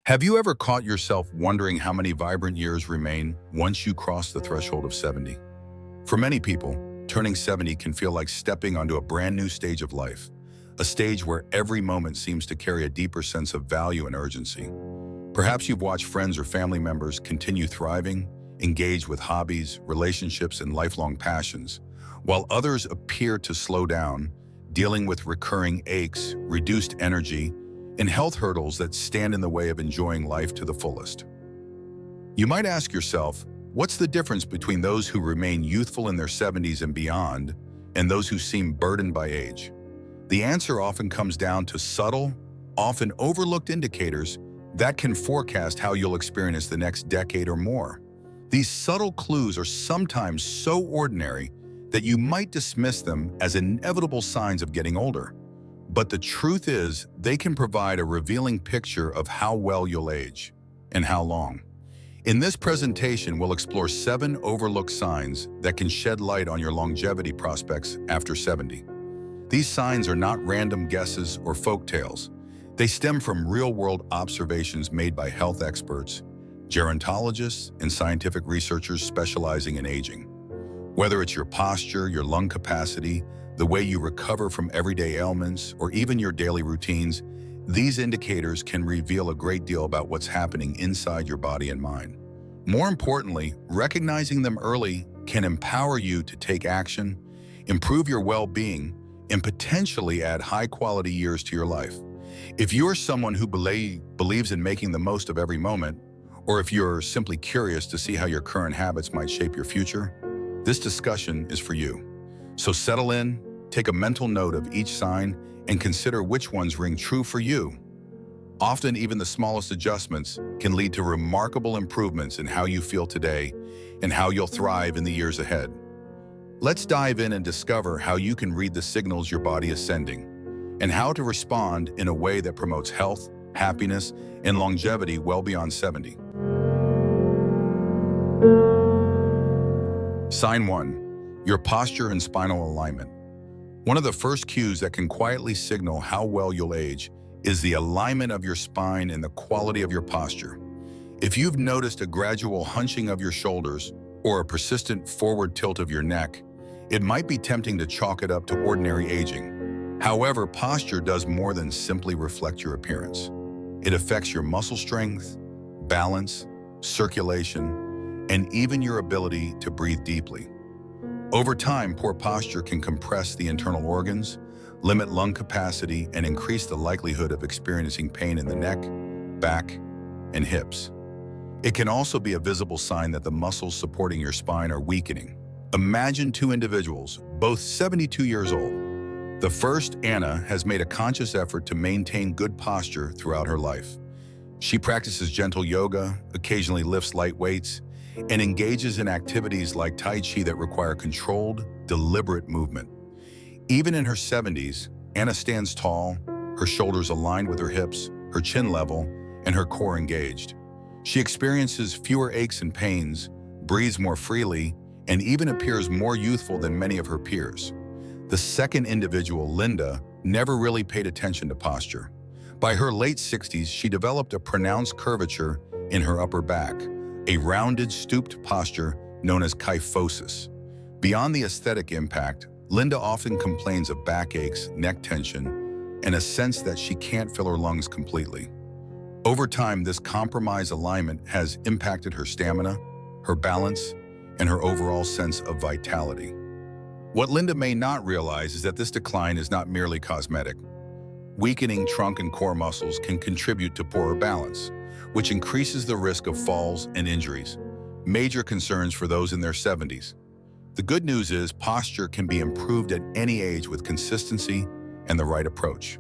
Have you ever caught yourself wondering how many vibrant years remain once you cross the threshold of 70? For many people, turning 70 can feel like stepping onto a brand new stage of life, a stage where every moment seems to carry a deeper sense of value and urgency. Perhaps you've watched friends or family members continue thriving, engage with hobbies, relationships, and lifelong passions, while others appear to slow down, dealing with recurring aches, reduced energy, and health hurdles that stand in the way of enjoying life to the fullest. You might ask yourself, what's the difference between those who remain youthful in their 70s and beyond, and those who seem burdened by age? The answer often comes down to subtle, often overlooked indicators that can forecast how you'll experience the next decade or more. These subtle clues are sometimes so ordinary that you might dismiss them as inevitable signs of getting older. But the truth is, they can provide a revealing picture of how well you'll age and how long. In this presentation, we'll explore 7 overlooked signs that can shed light on your longevity prospects after 70. These signs are not random guesses or folktales. They stem from real-world observations made by health experts, gerontologists, and scientific researchers specializing in aging. Whether it's your posture, your lung capacity, the way you recover from everyday ailments, or even your daily routines, these indicators can reveal a great deal about what's happening inside your body and mind. More importantly, recognizing them early can empower you to take action, improve your well-being, and potentially add high-quality years to your life. If you're someone who believes in making the most of every moment, or if you're simply curious to see how your current habits might shape your future, this discussion is for you. So settle in, take a mental note of each sign, and consider which ones ring true for you. Often, even the smallest adjustments can lead to remarkable improvements in how you feel today and how you'll thrive in the years ahead. Let's dive in and discover how you can read the signals your body is sending and how to respond in a way that promotes health, happiness, and longevity well beyond 70. Sign 1. Your posture and spinal alignment. One of the first cues that can quietly signal how well you'll age is the alignment of your spine and the quality of your posture. If you've noticed a gradual hunching of your shoulders or a persistent forward tilt of your neck, it might be tempting to chalk it up to ordinary aging. However, posture does more than simply reflect your appearance. It affects your muscle strength, balance, circulation, and even your ability to breathe deeply. Over time, poor posture can compress the internal organs, limit lung capacity, and increase the likelihood of experiencing pain in the neck, back, and hips. It can also be a visible sign that the muscles supporting your spine are weakening. Imagine 2 individuals, both 72 years old. The first, Anna, has made a conscious effort to maintain good posture throughout her life. She practices gentle yoga, occasionally lifts light weights, and engages in activities like Tai Chi that require controlled, deliberate movement. Even in her 70s, Anna stands tall, her shoulders aligned with her hips, her chin level, and her core engaged. She experiences fewer aches and pains, breathes more freely, and even appears more youthful than many of her peers. The second individual, Linda, never really paid attention to posture. By her late 60s, she developed a pronounced curvature in her upper back, a rounded, stooped posture known as kyphosis. Beyond the aesthetic impact, Linda often complains of backaches, neck tension, and a sense that she can't fill her lungs completely. Over time, this compromised alignment has impacted her stamina, her balance, and her overall sense of vitality. What Linda may not realize is that this decline is not merely cosmetic. Weakening trunk and core muscles can contribute to poorer balance, which increases the risk of falls and injuries, major concerns for those in their 70s. The good news is posture can be improved at any age with consistency and the right approach.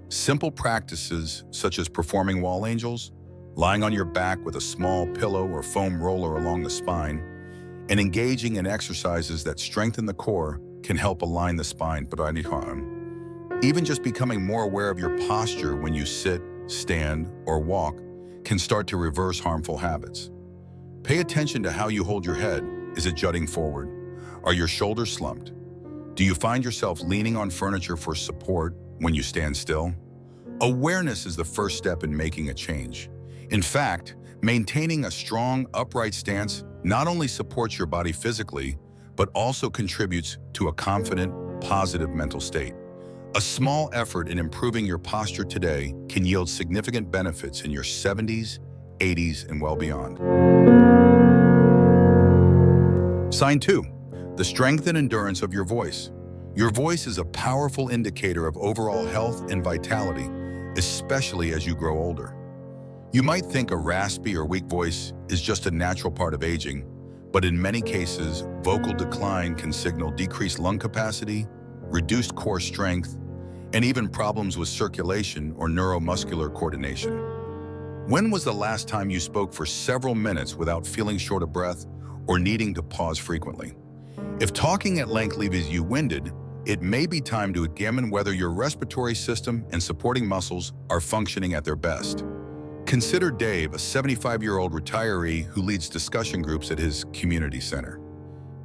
Simple practices such as performing wall angels, lying on your back with a small pillow or foam roller along the spine, and engaging in exercises that strengthen the core can help align the spine. Even just becoming more aware of your posture when you sit, stand, or walk can start to reverse harmful habits. Pay attention to how you hold your head. Is it jutting forward? Are your shoulders slumped? Do you find yourself leaning on furniture for support when you stand still? Awareness is the first step in making a change. In fact, maintaining a strong, upright stance not only supports your body physically, but also contributes to a confident, positive mental state. A small effort in improving your posture today can yield significant benefits in your 70s, 80s, and well beyond. Sign 2. The strength and endurance of your voice. Your voice is a powerful indicator of overall health and vitality, especially as you grow older. You might think a raspy or weak voice is just a natural part of aging, but in many cases, vocal decline can signal decreased lung capacity, reduced core strength, and even problems with circulation or neuromuscular coordination. When was the last time you spoke for several minutes without feeling short of breath or needing to pause frequently? If talking at length leaves you winded, it may be time to examine whether your respiratory system and supporting muscles are functioning at their best. Consider Dave, a 75-year-old retiree who leads discussion groups at his community center.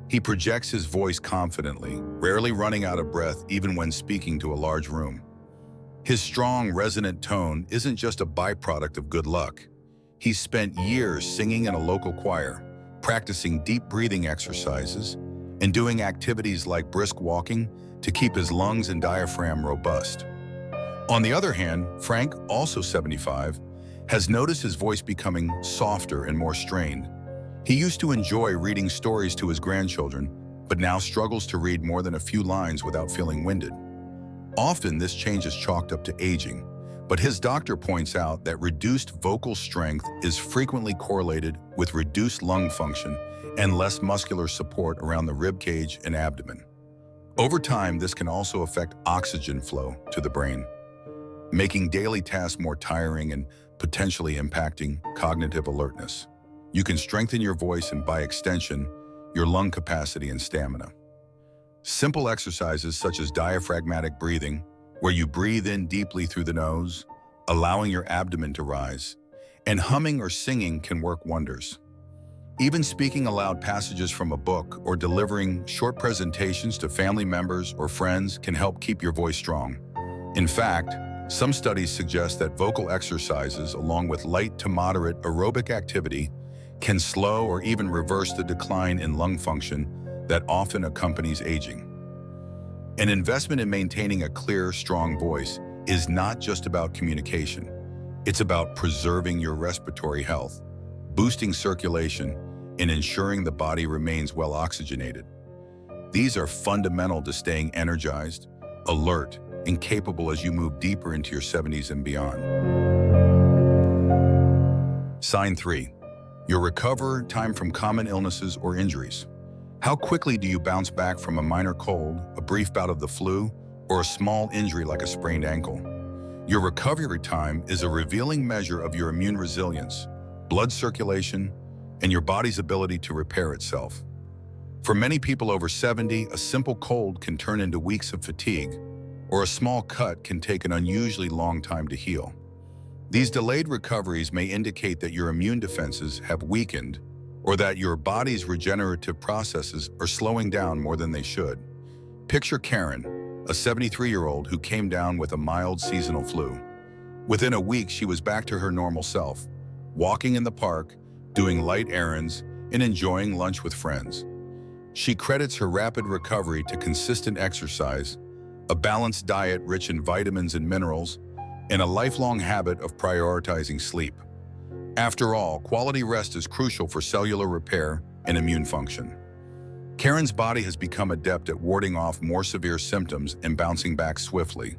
He projects his voice confidently, rarely running out of breath even when speaking to a large room. His strong, resonant tone isn't just a byproduct of good luck. He's spent years singing in a local choir, practicing deep breathing exercises, and doing activities like brisk walking to keep his lungs and diaphragm robust. On the other hand, Frank, also 75, has noticed his voice becoming softer and more strained. He used to enjoy reading stories to his grandchildren, but now struggles to read more than a few lines without feeling winded. Often this change is chalked up to aging, but his doctor points out that reduced vocal strength is frequently correlated with reduced lung function and less muscular support around the rib cage and abdomen. Over time, this can also affect oxygen flow to the brain, making daily tasks more tiring and potentially impacting cognitive alertness. You can strengthen your voice and, by extension, your lung capacity and stamina. Simple exercises such as diaphragmatic breathing, where you breathe in deeply through the nose, allowing your abdomen to rise, and humming or singing can work wonders. Even speaking aloud passages from a book or delivering short presentations to family members or friends can help keep your voice strong. In fact, some studies suggest that vocal exercises, along with light to moderate aerobic activity, can slow or even reverse the decline in lung function that often accompanies aging. An investment in maintaining a clear, strong voice is not just about communication. It's about preserving your respiratory health, boosting circulation, and ensuring the body remains well oxygenated. These are fundamental to staying energized, alert, and capable as you move deeper into your 70s and beyond. Sign 3. Your recovery time from common illnesses or injuries. How quickly do you bounce back from a minor cold, a brief bout of the flu, or a small injury like a sprained ankle? Your recovery time is a revealing measure of your immune resilience, blood circulation, and your body's ability to repair itself. For many people over 70, a simple cold can turn into weeks of fatigue, or a small cut can take an unusually long time to heal. These delayed recoveries may indicate that your immune defenses have weakened or that your body's regenerative processes are slowing down more than they should. Picture Karen, a 73-year-old who came down with a mild seasonal flu. Within a week, she was back to her normal self, walking in the park, doing light errands, and enjoying lunch with friends. She credits her rapid recovery to consistent exercise, a balanced diet rich in vitamins and minerals, and a lifelong habit of prioritizing sleep. After all, quality rest is crucial for cellular repair and immune function. Karen's body has become adept at warding off more severe symptoms and bouncing back swiftly.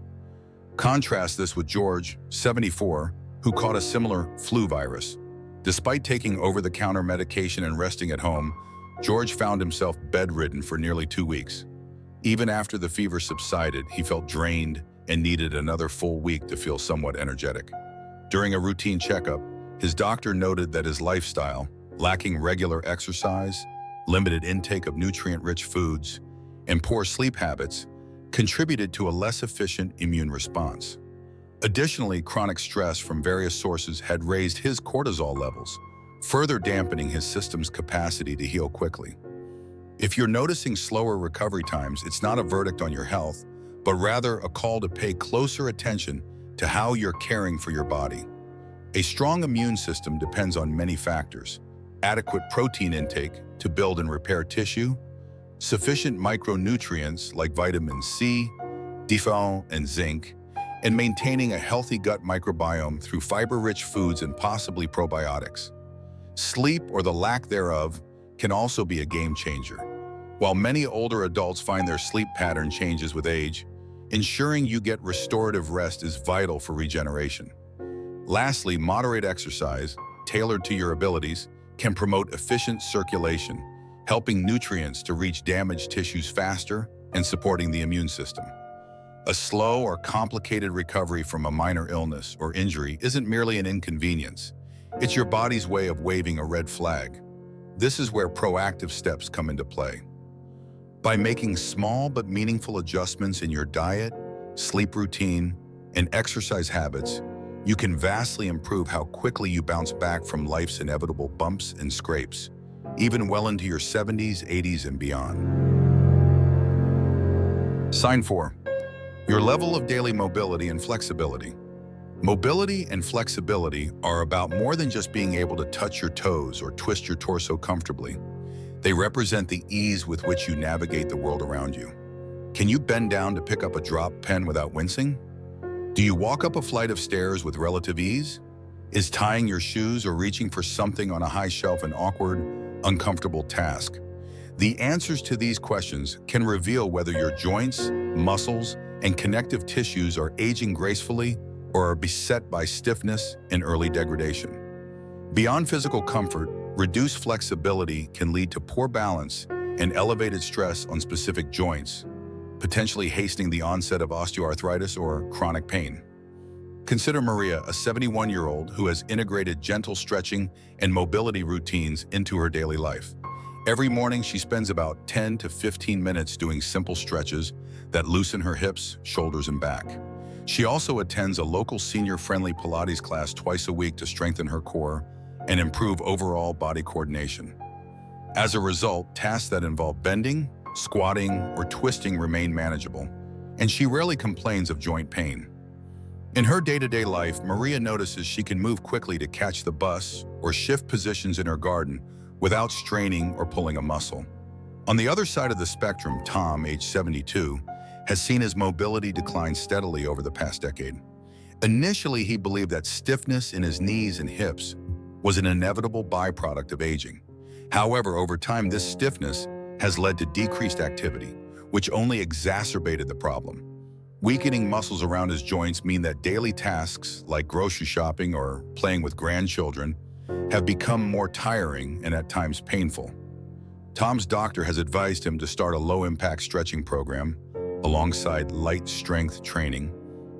Contrast this with George, 74, who caught a similar flu virus. Despite taking over-the-counter medication and resting at home, George found himself bedridden for nearly 2 weeks. Even after the fever subsided, he felt drained and needed another full week to feel somewhat energetic. During a routine checkup, his doctor noted that his lifestyle, lacking regular exercise, limited intake of nutrient-rich foods, and poor sleep habits, contributed to a less efficient immune response. Additionally, chronic stress from various sources had raised his cortisol levels, further dampening his system's capacity to heal quickly. If you're noticing slower recovery times, it's not a verdict on your health, but rather a call to pay closer attention to how you're caring for your body. A strong immune system depends on many factors: adequate protein intake to build and repair tissue, sufficient micronutrients like vitamin C, D5, and zinc, and maintaining a healthy gut microbiome through fiber-rich foods and possibly probiotics. Sleep, or the lack thereof, can also be a game changer. While many older adults find their sleep pattern changes with age, ensuring you get restorative rest is vital for regeneration. Lastly, moderate exercise, tailored to your abilities, can promote efficient circulation, helping nutrients to reach damaged tissues faster and supporting the immune system. A slow or complicated recovery from a minor illness or injury isn't merely an inconvenience. It's your body's way of waving a red flag. This is where proactive steps come into play. By making small but meaningful adjustments in your diet, sleep routine, and exercise habits, you can vastly improve how quickly you bounce back from life's inevitable bumps and scrapes, even well into your 70s, 80s, and beyond. Sign 4. Your level of daily mobility and flexibility. Mobility and flexibility are about more than just being able to touch your toes or twist your torso comfortably. They represent the ease with which you navigate the world around you. Can you bend down to pick up a drop pen without wincing? Do you walk up a flight of stairs with relative ease? Is tying your shoes or reaching for something on a high shelf an awkward, uncomfortable task? The answers to these questions can reveal whether your joints, muscles, and connective tissues are aging gracefully or are beset by stiffness and early degradation. Beyond physical comfort, reduced flexibility can lead to poor balance and elevated stress on specific joints, potentially hastening the onset of osteoarthritis or chronic pain. Consider Maria, a 71-year-old who has integrated gentle stretching and mobility routines into her daily life. Every morning, she spends about 10 to 15 minutes doing simple stretches that loosen her hips, shoulders, and back. She also attends a local senior-friendly Pilates class twice a week to strengthen her core and improve overall body coordination. As a result, tasks that involve bending, squatting, or twisting remain manageable, and she rarely complains of joint pain. In her day-to-day life, Maria notices she can move quickly to catch the bus or shift positions in her garden without straining or pulling a muscle. On the other side of the spectrum, Tom, age 72, has seen his mobility decline steadily over the past decade. Initially, he believed that stiffness in his knees and hips was an inevitable byproduct of aging. However, over time, this stiffness has led to decreased activity, which only exacerbated the problem. Weakening muscles around his joints mean that daily tasks like grocery shopping or playing with grandchildren have become more tiring and at times painful. Tom's doctor has advised him to start a low-impact stretching program alongside light strength training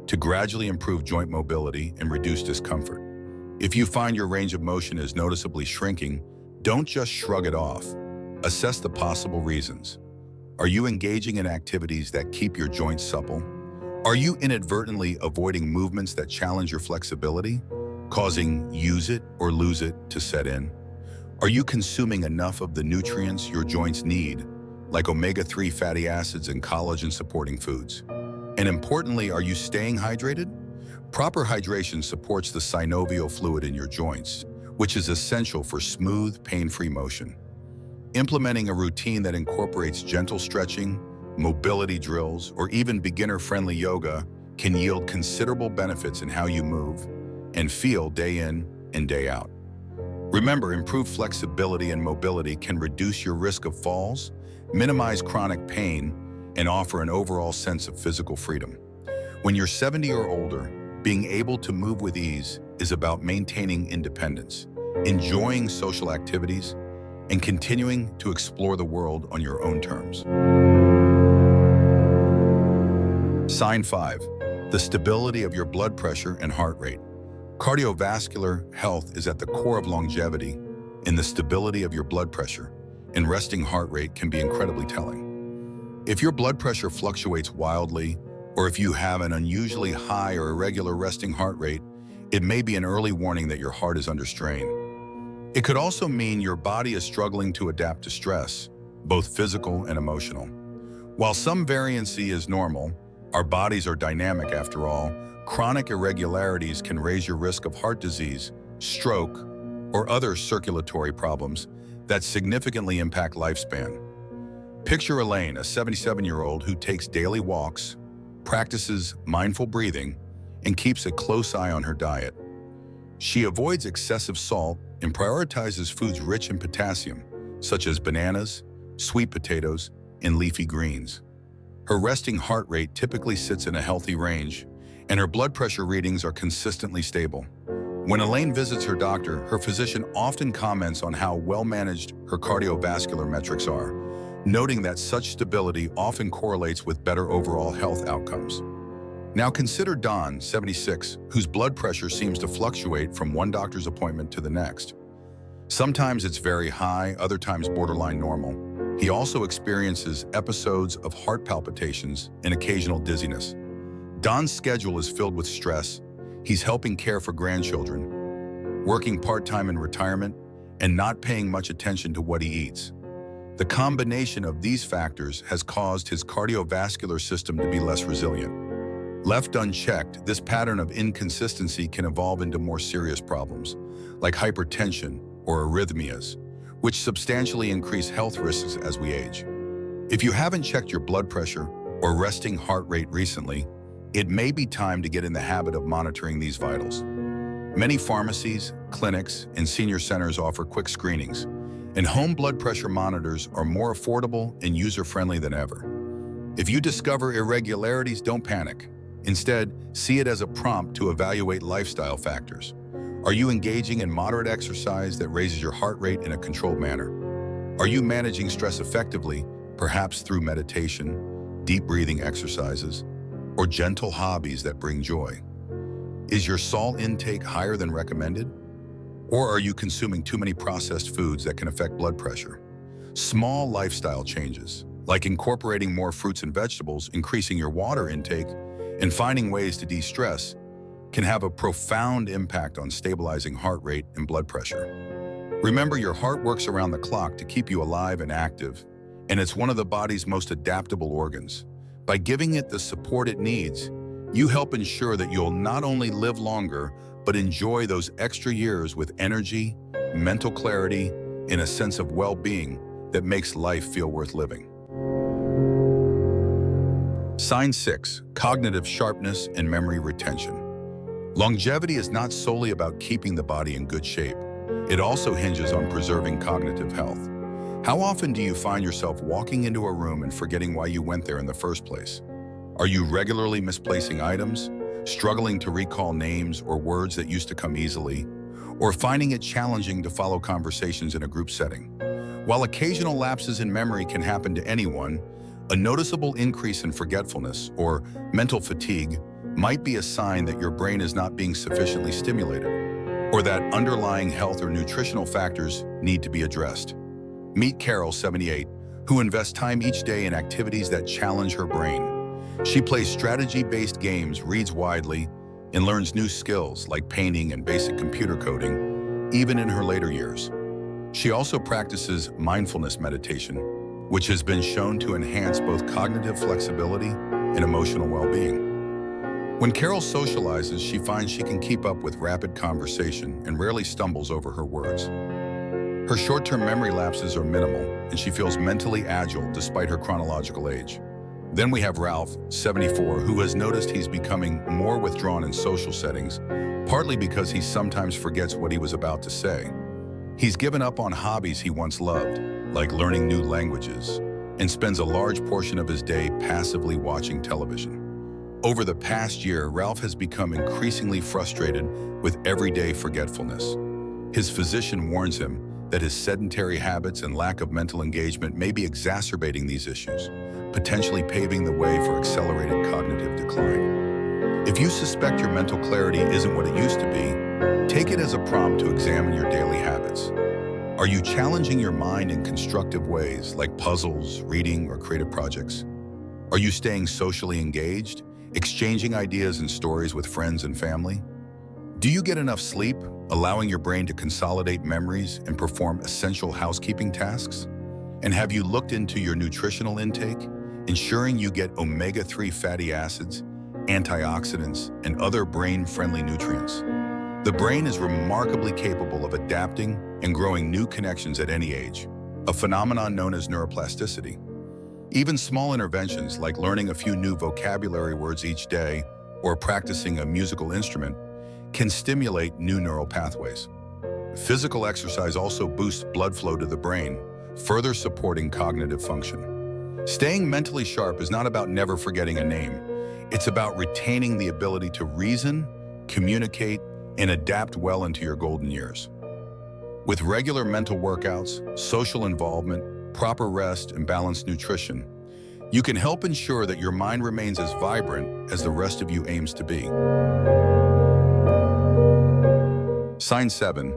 to gradually improve joint mobility and reduce discomfort. If you find your range of motion is noticeably shrinking, don't just shrug it off. Assess the possible reasons. Are you engaging in activities that keep your joints supple? Are you inadvertently avoiding movements that challenge your flexibility, causing use it or lose it to set in? Are you consuming enough of the nutrients your joints need, like omega-3 fatty acids and collagen-supporting foods? And importantly, are you staying hydrated? Proper hydration supports the synovial fluid in your joints, which is essential for smooth, pain-free motion. Implementing a routine that incorporates gentle stretching, mobility drills, or even beginner-friendly yoga can yield considerable benefits in how you move and feel day in and day out. Remember, improved flexibility and mobility can reduce your risk of falls, minimize chronic pain, and offer an overall sense of physical freedom. When you're 70 or older, being able to move with ease is about maintaining independence, enjoying social activities, and continuing to explore the world on your own terms. Sign 5. The stability of your blood pressure and heart rate. Cardiovascular health is at the core of longevity, and the stability of your blood pressure and resting heart rate can be incredibly telling. If your blood pressure fluctuates wildly, or if you have an unusually high or irregular resting heart rate, it may be an early warning that your heart is under strain. It could also mean your body is struggling to adapt to stress, both physical and emotional. While some variancy is normal, our bodies are dynamic after all, chronic irregularities can raise your risk of heart disease, stroke, or other circulatory problems that significantly impact lifespan. Picture Elaine, a 77-year-old who takes daily walks, practices mindful breathing, and keeps a close eye on her diet. She avoids excessive salt and prioritizes foods rich in potassium, such as bananas, sweet potatoes, and leafy greens. Her resting heart rate typically sits in a healthy range, and her blood pressure readings are consistently stable. When Elaine visits her doctor, her physician often comments on how well-managed her cardiovascular metrics are, noting that such stability often correlates with better overall health outcomes. Now consider Don, 76, whose blood pressure seems to fluctuate from one doctor's appointment to the next. Sometimes it's very high, other times borderline normal. He also experiences episodes of heart palpitations and occasional dizziness. Don's schedule is filled with stress. He's helping care for grandchildren, working part-time in retirement, and not paying much attention to what he eats. The combination of these factors has caused his cardiovascular system to be less resilient. Left unchecked, this pattern of inconsistency can evolve into more serious problems, like hypertension or arrhythmias, which substantially increase health risks as we age. If you haven't checked your blood pressure or resting heart rate recently, it may be time to get in the habit of monitoring these vitals. Many pharmacies, clinics, and senior centers offer quick screenings, and home blood pressure monitors are more affordable and user-friendly than ever. If you discover irregularities, don't panic. Instead, see it as a prompt to evaluate lifestyle factors. Are you engaging in moderate exercise that raises your heart rate in a controlled manner? Are you managing stress effectively, perhaps through meditation, deep breathing exercises, or gentle hobbies that bring joy? Is your salt intake higher than recommended? Or are you consuming too many processed foods that can affect blood pressure? Small lifestyle changes, like incorporating more fruits and vegetables, increasing your water intake, and finding ways to de-stress, can have a profound impact on stabilizing heart rate and blood pressure. Remember, your heart works around the clock to keep you alive and active, and it's one of the body's most adaptable organs. By giving it the support it needs, you help ensure that you'll not only live longer, but enjoy those extra years with energy, mental clarity, and a sense of well-being that makes life feel worth living. Sign 6, cognitive sharpness and memory retention. Longevity is not solely about keeping the body in good shape. It also hinges on preserving cognitive health. How often do you find yourself walking into a room and forgetting why you went there in the first place? Are you regularly misplacing items, struggling to recall names or words that used to come easily, or finding it challenging to follow conversations in a group setting? While occasional lapses in memory can happen to anyone, a noticeable increase in forgetfulness or mental fatigue might be a sign that your brain is not being sufficiently stimulated, or that underlying health or nutritional factors need to be addressed. Meet Carol, 78, who invests time each day in activities that challenge her brain. She plays strategy-based games, reads widely, and learns new skills like painting and basic computer coding, even in her later years. She also practices mindfulness meditation, which has been shown to enhance both cognitive flexibility and emotional well-being. When Carol socializes, she finds she can keep up with rapid conversation and rarely stumbles over her words. Her short-term memory lapses are minimal, and she feels mentally agile despite her chronological age. Then we have Ralph, 74, who has noticed he's becoming more withdrawn in social settings, partly because he sometimes forgets what he was about to say. He's given up on hobbies he once loved, like learning new languages, and spends a large portion of his day passively watching television. Over the past year, Ralph has become increasingly frustrated with everyday forgetfulness. His physician warns him that his sedentary habits and lack of mental engagement may be exacerbating these issues, potentially paving the way for accelerated cognitive decline. If you suspect your mental clarity isn't what it used to be, take it as a prompt to examine your daily habits. Are you challenging your mind in constructive ways, like puzzles, reading, or creative projects? Are you staying socially engaged, exchanging ideas and stories with friends and family? Do you get enough sleep, allowing your brain to consolidate memories and perform essential housekeeping tasks? And have you looked into your nutritional intake, ensuring you get omega-3 fatty acids, antioxidants, and other brain-friendly nutrients. The brain is remarkably capable of adapting and growing new connections at any age, a phenomenon known as neuroplasticity. Even small interventions like learning a few new vocabulary words each day or practicing a musical instrument can stimulate new neural pathways. Physical exercise also boosts blood flow to the brain, further supporting cognitive function. Staying mentally sharp is not about never forgetting a name. It's about retaining the ability to reason, communicate, and adapt well into your golden years. With regular mental workouts, social involvement, proper rest, and balanced nutrition, you can help ensure that your mind remains as vibrant as the rest of you aims to be. Sign 7.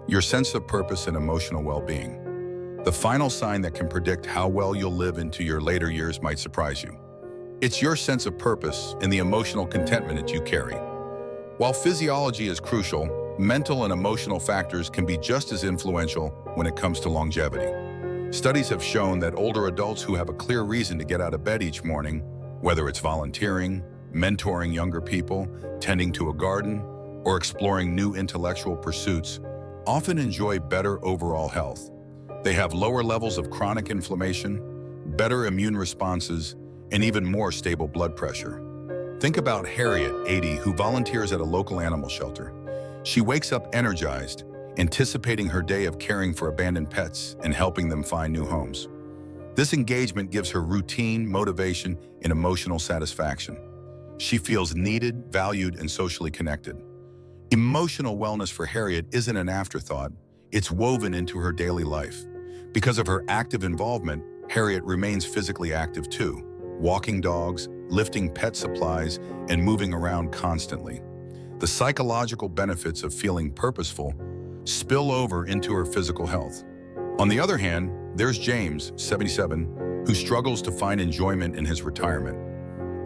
Your sense of purpose and emotional well-being. The final sign that can predict how well you'll live into your later years might surprise you. It's your sense of purpose and the emotional contentment that you carry. While physiology is crucial, mental and emotional factors can be just as influential when it comes to longevity. Studies have shown that older adults who have a clear reason to get out of bed each morning, whether it's volunteering, mentoring younger people, tending to a garden, or exploring new intellectual pursuits, often enjoy better overall health. They have lower levels of chronic inflammation, better immune responses, and even more stable blood pressure. Think about Harriet, 80, who volunteers at a local animal shelter. She wakes up energized, anticipating her day of caring for abandoned pets and helping them find new homes. This engagement gives her routine, motivation, and emotional satisfaction. She feels needed, valued, and socially connected. Emotional wellness for Harriet isn't an afterthought, it's woven into her daily life. Because of her active involvement, Harriet remains physically active too, walking dogs, lifting pet supplies, and moving around constantly. The psychological benefits of feeling purposeful spill over into her physical health. On the other hand, there's James, 77, who struggles to find enjoyment in his retirement.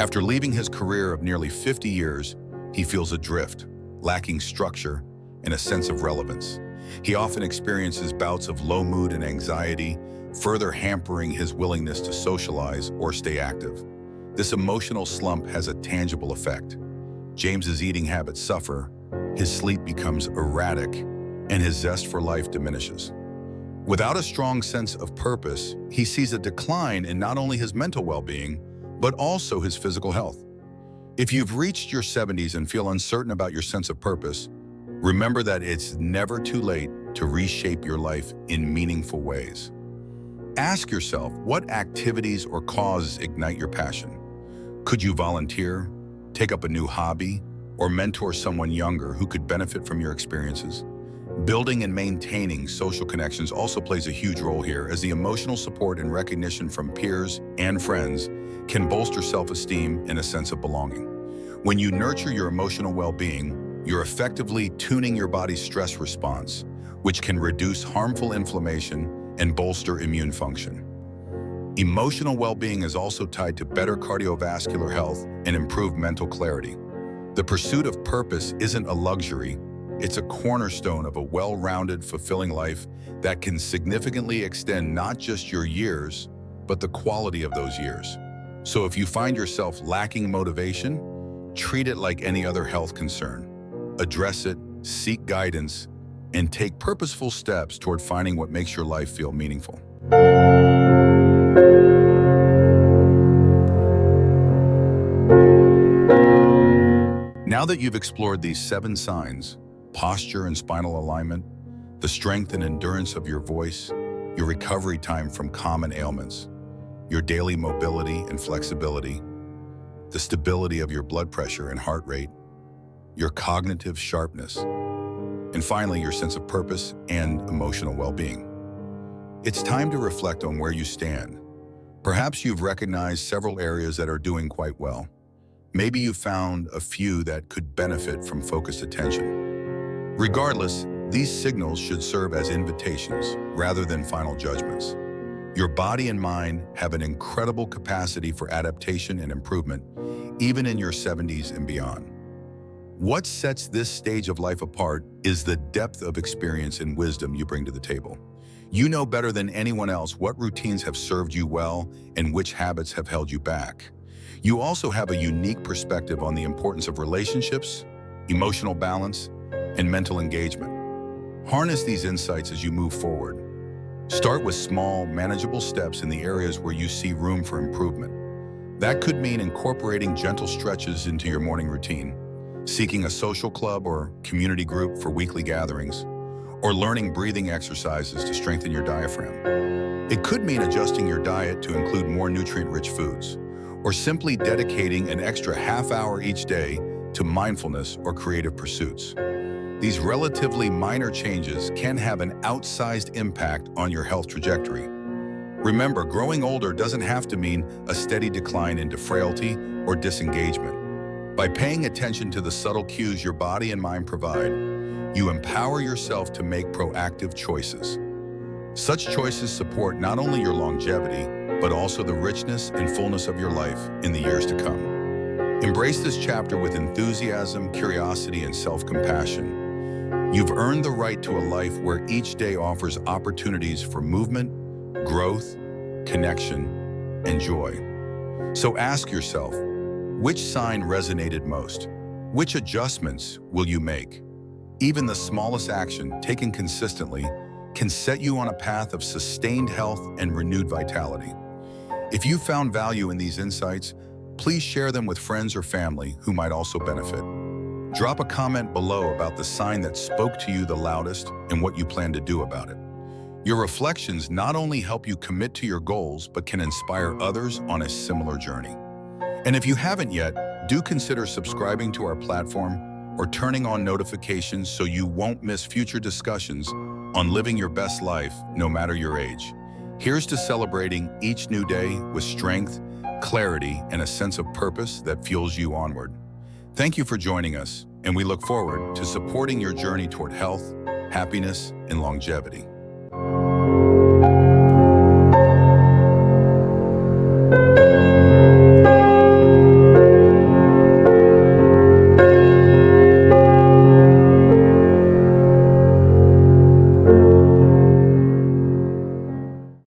After leaving his career of nearly 50 years, he feels adrift, lacking structure and a sense of relevance. He often experiences bouts of low mood and anxiety, further hampering his willingness to socialize or stay active. This emotional slump has a tangible effect. James's eating habits suffer, his sleep becomes erratic, and his zest for life diminishes. Without a strong sense of purpose, he sees a decline in not only his mental well-being, but also his physical health. If you've reached your 70s and feel uncertain about your sense of purpose, remember that it's never too late to reshape your life in meaningful ways. Ask yourself, what activities or causes ignite your passion? Could you volunteer, take up a new hobby, or mentor someone younger who could benefit from your experiences? Building and maintaining social connections also plays a huge role here, as the emotional support and recognition from peers and friends can bolster self-esteem and a sense of belonging. When you nurture your emotional well-being, you're effectively tuning your body's stress response, which can reduce harmful inflammation and bolster immune function. Emotional well-being is also tied to better cardiovascular health and improved mental clarity. The pursuit of purpose isn't a luxury, it's a cornerstone of a well-rounded, fulfilling life that can significantly extend not just your years, but the quality of those years. So if you find yourself lacking motivation, treat it like any other health concern. Address it, seek guidance, and take purposeful steps toward finding what makes your life feel meaningful. Now that you've explored these 7 signs, posture and spinal alignment, the strength and endurance of your voice, your recovery time from common ailments, your daily mobility and flexibility, the stability of your blood pressure and heart rate, your cognitive sharpness, and finally, your sense of purpose and emotional well-being. It's time to reflect on where you stand. Perhaps you've recognized several areas that are doing quite well. Maybe you found a few that could benefit from focused attention. Regardless, these signals should serve as invitations rather than final judgments. Your body and mind have an incredible capacity for adaptation and improvement, even in your 70s and beyond. What sets this stage of life apart is the depth of experience and wisdom you bring to the table. You know better than anyone else what routines have served you well and which habits have held you back. You also have a unique perspective on the importance of relationships, emotional balance, and mental engagement. Harness these insights as you move forward. Start with small, manageable steps in the areas where you see room for improvement. That could mean incorporating gentle stretches into your morning routine, seeking a social club or community group for weekly gatherings, or learning breathing exercises to strengthen your diaphragm. It could mean adjusting your diet to include more nutrient-rich foods, or simply dedicating an extra half hour each day to mindfulness or creative pursuits. These relatively minor changes can have an outsized impact on your health trajectory. Remember, growing older doesn't have to mean a steady decline into frailty or disengagement. By paying attention to the subtle cues your body and mind provide, you empower yourself to make proactive choices. Such choices support not only your longevity, but also the richness and fullness of your life in the years to come. Embrace this chapter with enthusiasm, curiosity, and self-compassion. You've earned the right to a life where each day offers opportunities for movement, growth, connection, and joy. So ask yourself, which sign resonated most? Which adjustments will you make? Even the smallest action, taken consistently, can set you on a path of sustained health and renewed vitality. If you found value in these insights, please share them with friends or family who might also benefit. Drop a comment below about the sign that spoke to you the loudest and what you plan to do about it. Your reflections not only help you commit to your goals, but can inspire others on a similar journey. And if you haven't yet, do consider subscribing to our platform or turning on notifications so you won't miss future discussions on living your best life, no matter your age. Here's to celebrating each new day with strength, clarity, and a sense of purpose that fuels you onward. Thank you for joining us, and we look forward to supporting your journey toward health, happiness, and longevity.